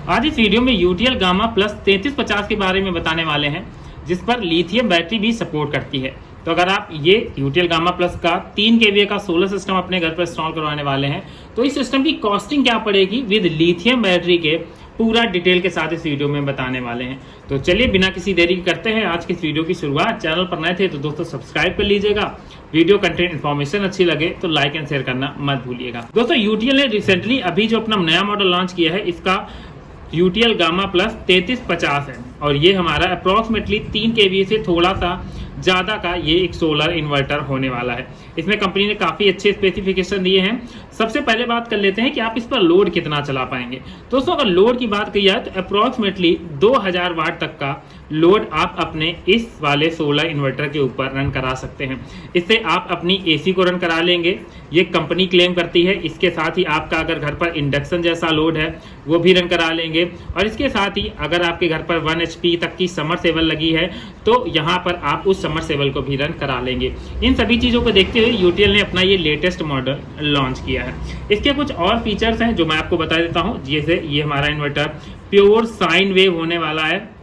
आज इस वीडियो में यूटीएल गामा प्लस 3350 के बारे में बताने वाले हैं, जिस पर लिथियम बैटरी भी सपोर्ट करती है। तो अगर आप ये यूटीएल गामा प्लस का 3 kVA का सोलर सिस्टम अपने घर पर इंस्टॉल करवाने वाले हैं तो इस सिस्टम की कॉस्टिंग क्या पड़ेगी विद लिथियम बैटरी के पूरा डिटेल के साथ इस वीडियो में बताने वाले हैं। तो चलिए बिना किसी देरी करते हैं आज की इस वीडियो की शुरुआत। चैनल पर नए थे तो दोस्तों सब्सक्राइब कर लीजिएगा। वीडियो कंटेंट इन्फॉर्मेशन अच्छी लगे तो लाइक एंड शेयर करना मत भूलिएगा। दोस्तों यूटीएल ने रिसेंटली अभी जो अपना नया मॉडल लॉन्च किया है इसका यूटीएल गामा प्लस 3350 है और ये हमारा अप्रॉक्सीमेटली 3 kVA से थोड़ा सा ज़्यादा का ये एक सोलर इन्वर्टर होने वाला है। इसमें कंपनी ने काफ़ी अच्छे स्पेसिफिकेशन दिए हैं। सबसे पहले बात कर लेते हैं कि आप इस पर लोड कितना चला पाएंगे। दोस्तों अगर लोड की बात की जाए तो अप्रॉक्सीमेटली 2000 वाट तक का लोड आप अपने इस वाले सोलर इन्वर्टर के ऊपर रन करा सकते हैं। इससे आप अपनी एसी को रन करा लेंगे, ये कंपनी क्लेम करती है। इसके साथ ही आपका अगर घर पर इंडक्शन जैसा लोड है वो भी रन करा लेंगे और इसके साथ ही अगर आपके घर पर 1 HP तक की समरसेबल लगी है तो यहाँ पर आप उस समरसेबल को भी रन करा लेंगे। इन सभी चीज़ों को देखते हुए यूटीएल ने अपना ये लेटेस्ट मॉडल लॉन्च किया है। इसके कुछ और फीचर्स हैं जो मैं आपको बता देता हूँ। जैसे ये हमारा इन्वर्टर प्योर साइन वेव होने वाला है,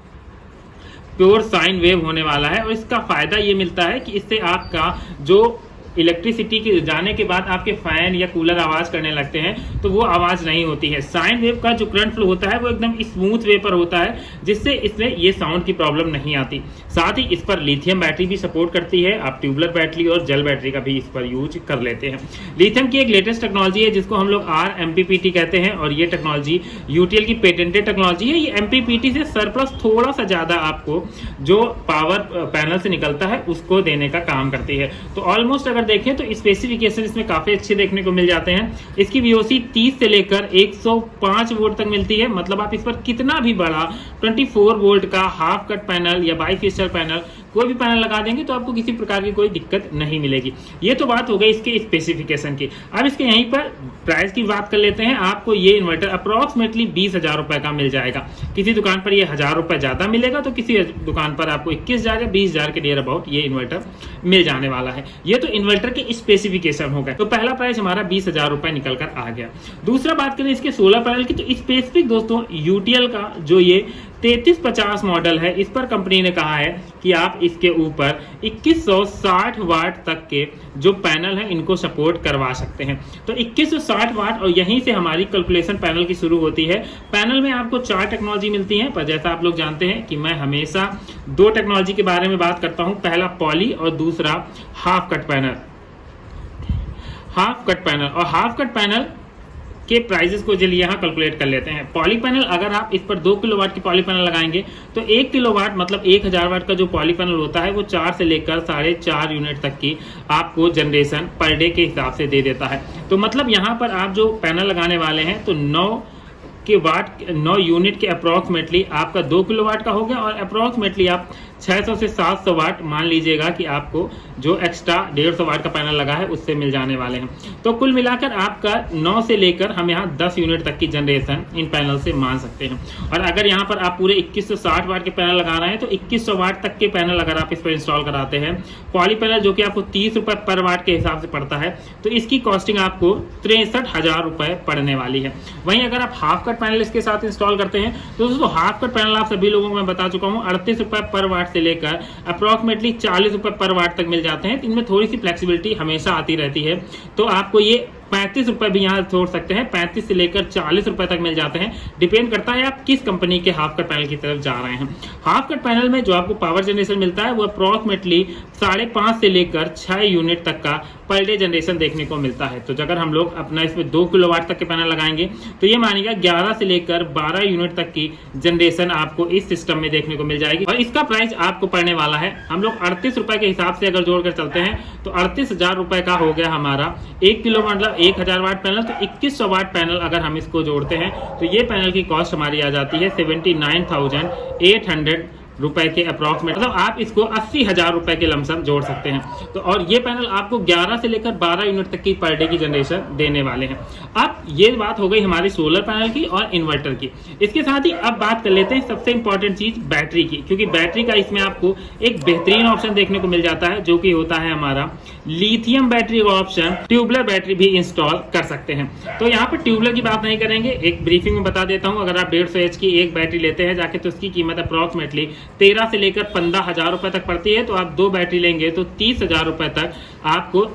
प्योर साइन वेव होने वाला है और इसका फायदा ये मिलता है कि इससे आपका जो इलेक्ट्रिसिटी के जाने के बाद आपके फैन या कूलर आवाज करने लगते हैं तो वो आवाज नहीं होती है। साइन वेव का जो करंट फ्लो होता है वो एकदम स्मूथ वे पर होता है, जिससे इसमें ये साउंड की प्रॉब्लम नहीं आती। साथ ही इस पर लिथियम बैटरी भी सपोर्ट करती है। आप ट्यूबलर बैटरी और जेल बैटरी का भी इस पर यूज कर लेते हैं। लिथियम की एक लेटेस्ट टेक्नोलॉजी है जिसको हम लोग RMPPT कहते हैं और ये टेक्नोलॉजी यूटीएल की पेटेंटेड टेक्नोलॉजी है। ये MPPT से सरप्लस थोड़ा सा ज्यादा आपको जो पावर पैनल से निकलता है उसको देने का काम करती है। तो ऑलमोस्ट अगर देखें तो स्पेसिफिकेशन इसमें काफी अच्छे देखने को मिल जाते हैं। इसकी VOC 30 से लेकर 105 वोल्ट तक मिलती है। मतलब आप इस पर कितना भी बड़ा 24 वोल्ट का हाफ कट पैनल या बाईफेशियल पैनल कोई भी पैनल लगा देंगे तो आपको किसी प्रकार की कोई दिक्कत नहीं मिलेगी। ये तो बात हो गई इसके स्पेसिफिकेशन की। अब इसके यहीं पर प्राइस की बात कर लेते हैं। आपको ये इन्वर्टर अप्रॉक्सीमेटली 20,000 रुपए का मिल जाएगा। किसी दुकान पर ये 1000 रुपए ज्यादा मिलेगा तो किसी दुकान पर आपको 21,000 या 20,000 के नियर अबाउट ये इन्वर्टर मिल जाने वाला है। ये तो इन्वर्टर के स्पेसिफिकेशन हो गए। तो पहला प्राइस हमारा 20,000 रुपए निकल कर आ गया। दूसरा बात करें इसके सोलर पैनल की तो स्पेसिफिक दोस्तों यूटीएल का जो ये 3350 मॉडल है इस पर कंपनी ने कहा है कि आप इसके ऊपर 2160 वाट तक के जो पैनल हैं इनको सपोर्ट करवा सकते हैं। तो 2160 वाट और यहीं से हमारी कैलकुलेशन पैनल की शुरू होती है। पैनल में आपको 4 टेक्नोलॉजी मिलती हैं, पर जैसा आप लोग जानते हैं कि मैं हमेशा 2 टेक्नोलॉजी के बारे में बात करता हूं, पहला पॉली और दूसरा half cut panel. Half cut panel और हाफ कट पैनल के प्राइजेस को चलिए यहाँ कैलकुलेट कर लेते हैं। पॉली पैनल अगर आप इस पर 2 किलोवाट की पॉली पैनल लगाएंगे तो 1 किलोवाट मतलब 1000 वाट का जो पॉली पैनल होता है वो 4 से लेकर 4.5 यूनिट तक की आपको जनरेशन पर डे के हिसाब से दे देता है। तो मतलब यहाँ पर आप जो पैनल लगाने वाले हैं तो 9 यूनिट के अप्रॉक्सीमेटली आपका 2 किलोवाट का हो गया और अप्रॉक्सीमेटली आप 600 से 700 वाट मान लीजिएगा कि आपको जो एक्स्ट्रा 150 वाट का पैनल लगा है उससे मिल जाने वाले हैं। तो कुल मिलाकर आपका 9 से लेकर हम यहाँ 10 यूनिट तक की जनरेशन इन पैनल से मान सकते हैं। और अगर यहाँ पर आप पूरे 2160 वाट के पैनल लगा रहे हैं तो 2100 वाट तक के पैनल अगर आप इस पर इंस्टॉल कराते हैं, पॉली पैनल जो कि आपको 30 रुपए पर वाट के हिसाब से पड़ता है, तो इसकी कॉस्टिंग आपको 63,000 रुपए पड़ने वाली है। वहीं अगर आप हाफ कट पैनल इसके साथ इंस्टॉल करते हैं तो दोस्तों हाफ कट पैनल आप सभी लोगों को मैं बता चुका हूँ 38 रुपए पर वाट से लेकर अप्रॉक्सीमेटली 40 रुपए पर वाट तक मिल जाते हैं। इनमें थोड़ी सी फ्लेक्सिबिलिटी हमेशा आती रहती है। तो आपको ये 35 रुपए भी यहाँ छोड़ सकते हैं, 35 से लेकर 40 रुपए तक मिल जाते हैं। डिपेंड करता है आप किस कंपनी के हाफ कट पैनल की तरफ जा रहे हैं। हाफ कट पैनल में जो आपको पावर जनरेशन मिलता है वो अप्रॉक्सीमेटली 5.5 से लेकर 6 यूनिट तक का पर डे जनरेशन देखने को मिलता है। तो अगर हम लोग अपना इसमें 2 किलोवाट तक के पैनल लगाएंगे तो ये मानिएगा 11 से लेकर 12 यूनिट तक की जनरेशन आपको इस सिस्टम में देखने को मिल जाएगी। और इसका प्राइस आपको पड़ने वाला है, हम लोग 38 रुपए के हिसाब से अगर जोड़कर चलते हैं तो 38,000 रुपए का हो गया हमारा 1 किलो मतलब 1000 वाट पैनल। तो 2100 वाट पैनल अगर हम इसको जोड़ते हैं तो ये पैनल की कॉस्ट हमारी आ जाती है 79,800 रुपए के अप्रॉक्सीमेट। मतलब आप इसको 80,000 रुपए के लमसम जोड़ सकते हैं। तो और ये पैनल आपको 11 से लेकर 12 यूनिट तक की पर डे की जनरेशन देने वाले हैं। अब ये बात हो गई हमारी सोलर पैनल की और इन्वर्टर की। इसके साथ ही अब बात कर लेते हैं सबसे इंपॉर्टेंट चीज बैटरी की, क्योंकि बैटरी का इसमें आपको एक बेहतरीन ऑप्शन देखने को मिल जाता है जो कि होता है हमारा लिथियम बैटरी का ऑप्शन ट्यूबलर बैटरी भी इंस्टॉल कर सकते हैं। तो यहाँ पर ट्यूबलर की बात नहीं करेंगे, एक ब्रीफिंग में बता देता हूँ। अगर आप 150 एच की एक बैटरी लेते हैं जाके तो उसकी कीमत अप्रॉक्सीमेटली 13 से लेकर 15,000 रुपए तक पड़ती है। तो आप 2 बैटरी लेंगे तो 30,000 रुपए तक आपको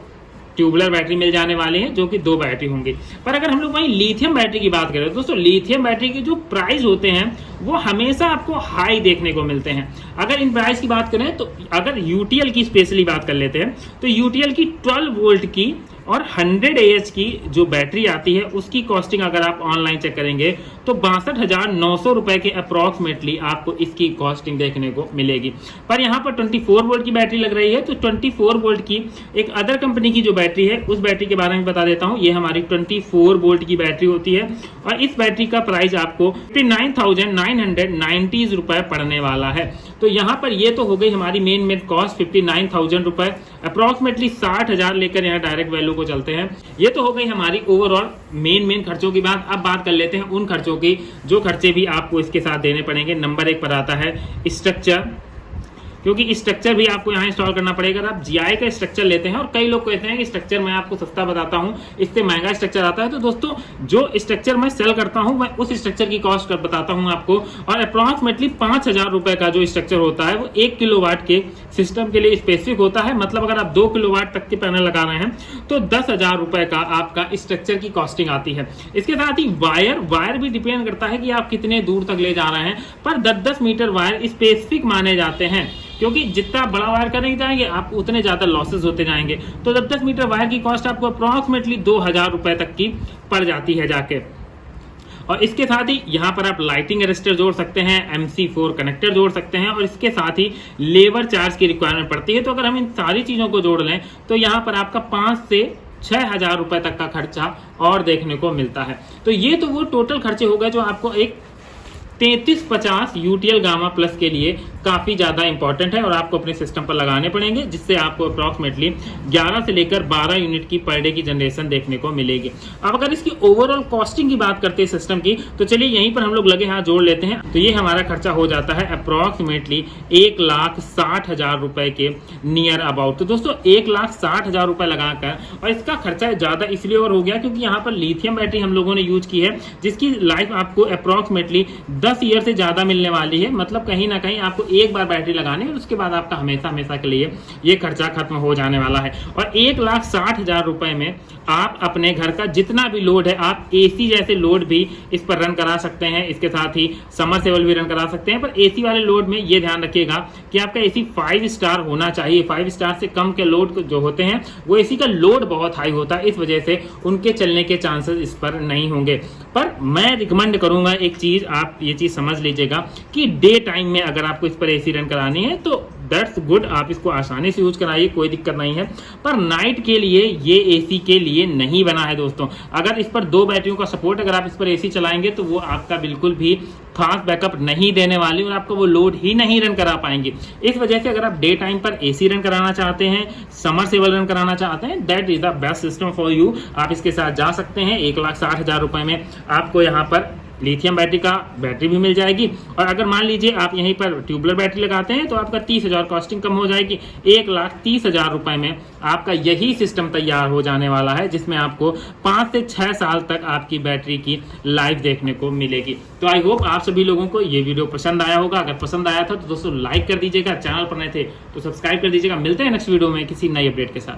ट्यूबलर बैटरी मिल जाने वाली है, जो कि 2 बैटरी होंगी। पर अगर हम लोग वहीं लिथियम बैटरी की बात करें तो दोस्तों लिथियम बैटरी के जो प्राइस होते हैं वो हमेशा आपको हाई देखने को मिलते हैं। अगर इन प्राइस की बात करें तो अगर यूटीएल की स्पेशली बात कर लेते हैं तो यूटीएल की 12 वोल्ट की और 100 AH की जो बैटरी आती है उसकी कॉस्टिंग अगर आप ऑनलाइन चेक करेंगे तो 62,900 रुपए के अप्रॉक्सीमेटली आपको इसकी कॉस्टिंग देखने को मिलेगी। पर यहाँ पर 24 वोल्ट की बैटरी लग रही है। तो 24 वोल्ट की एक अदर कंपनी की जो बैटरी है उस बैटरी के बारे में बता देता हूँ। ये हमारी 24 वोल्ट की बैटरी होती है और इस बैटरी का प्राइस आपको 59,990 रुपए पड़ने वाला है। तो यहाँ पर ये तो हो गई हमारी मेन कॉस्ट 59,000 रुपए, अप्रॉक्सीमेटली 60,000 लेकर यहाँ डायरेक्ट वैल्यू को चलते हैं। ये तो हो गई हमारी ओवरऑल मेन खर्चों की बात। अब बात कर लेते हैं उन खर्चों की जो खर्चे भी आपको इसके साथ देने पड़ेंगे। नंबर 1 पर आता है स्ट्रक्चर, क्योंकि स्ट्रक्चर भी आपको यहाँ इंस्टॉल करना पड़ेगा। अगर आप जीआई का स्ट्रक्चर लेते हैं और कई लोग कहते हैं कि स्ट्रक्चर मैं आपको सस्ता बताता हूँ, इससे महंगा स्ट्रक्चर आता है। तो दोस्तों जो स्ट्रक्चर मैं सेल करता हूँ मैं उस स्ट्रक्चर की कॉस्ट बताता हूँ आपको, और अप्रॉक्सीमेटली 5,000 रुपए का जो स्ट्रक्चर होता है वो 1 किलोवाट के सिस्टम के लिए स्पेसिफिक होता है। मतलब अगर आप 2 किलोवाट तक के पैनल लगा रहे हैं तो 10,000 रुपए का आपका स्ट्रक्चर की कॉस्टिंग आती है। इसके साथ ही वायर भी डिपेंड करता है कि आप कितने दूर तक ले जा रहे हैं, पर 10-10 मीटर वायर स्पेसिफिक माने जाते हैं, क्योंकि जितना बड़ा वायर करेंगे जाएंगे आप उतने ज्यादा लॉसेस होते जाएंगे। तो 10-10 मीटर वायर की कॉस्ट आपको अप्रॉक्सीमेटली 2,000 रुपए तक की पड़ जाती है जाके। और इसके साथ ही यहाँ पर आप लाइटिंग अरेस्टर जोड़ सकते हैं, MC4 कनेक्टर जोड़ सकते हैं, और इसके साथ ही लेबर चार्ज की रिक्वायरमेंट पड़ती है। तो अगर हम इन सारी चीजों को जोड़ लें तो यहाँ पर आपका 5 से 6,000 रुपए तक का खर्चा और देखने को मिलता है। तो ये तो वो टोटल खर्चे हो गए जो आपको एक 3350 यूटीएल गामा प्लस के लिए काफी ज्यादा इंपॉर्टेंट है और आपको अपने सिस्टम पर लगाने पड़ेंगे, जिससे आपको अप्रॉक्सीमेटली 11 से लेकर 12 यूनिट की पर डे की जनरेशन देखने को मिलेगी। अब अगर इसकी ओवरऑल कॉस्टिंग की बात करते हैं सिस्टम की, तो चलिए यहीं पर हम लोग लगे हाथ जोड़ लेते हैं। तो ये हमारा खर्चा हो जाता है अप्रॉक्सीमेटली 1,60,000 रुपए के नियर अबाउट। तो दोस्तों 1,60,000 रुपए लगाकर, और इसका खर्चा ज्यादा इसलिए और हो गया क्योंकि यहाँ पर लिथियम बैटरी हम लोगों ने यूज की है, जिसकी लाइफ आपको अप्रॉक्सीमेटली 10 ईयर से ज्यादा मिलने वाली है। मतलब कहीं ना कहीं आपको एक बार बैटरी लगानी है और उसके बाद आपका हमेशा के लिए ये खर्चा खत्म हो जाने वाला है। और 1,60,000 रुपए में आप अपने घर का जितना भी लोड है, आप एसी जैसे लोड भी इस पर रन करा सकते हैं, इसके साथ ही समरसेबल भी रन करा सकते हैं। पर एसी वाले लोड में ये ध्यान रखिएगा कि आपका एसी 5 स्टार होना चाहिए। 5 स्टार से कम के लोड जो होते हैं वो एसी का लोड बहुत हाई होता है, इस वजह से उनके चलने के चांसेस इस पर नहीं होंगे। पर मैं रिकमेंड करूंगा एक चीज, आप ये चीज समझ लीजिएगा कि डे टाइम में अगर आपको इस पर एसी रन करानी है तो दैट्स गुड, आप इसको आसानी से यूज कराइए, कोई दिक्कत नहीं है। पर नाइट के लिए ये एसी के लिए नहीं बना है दोस्तों। अगर इस पर 2 बैटरियों का सपोर्ट, अगर आप इस पर एसी चलाएंगे तो वो आपका बिल्कुल भी फास्ट बैकअप नहीं देने वाली और आपको वो लोड ही नहीं रन करा पाएंगे। इस वजह से अगर आप डे टाइम पर एसी रन कराना चाहते हैं, समरसेबल रन कराना चाहते हैं, that is the best system for you. आप इसके साथ जा सकते हैं। 1,60,000 रुपए में आपको यहाँ पर लिथियम बैटरी भी मिल जाएगी। और अगर मान लीजिए आप यहीं पर ट्यूबलर बैटरी लगाते हैं तो आपका 30,000 कॉस्टिंग कम हो जाएगी। 1,30,000 रुपए में आपका यही सिस्टम तैयार हो जाने वाला है, जिसमें आपको 5 से 6 साल तक आपकी बैटरी की लाइफ देखने को मिलेगी। तो आई होप आप सभी लोगों को ये वीडियो पसंद आया होगा। अगर पसंद आया था तो दोस्तों लाइक कर दीजिएगा, चैनल पर नए थे तो सब्सक्राइब कर दीजिएगा। मिलते हैं नेक्स्ट वीडियो में किसी नई अपडेट के साथ।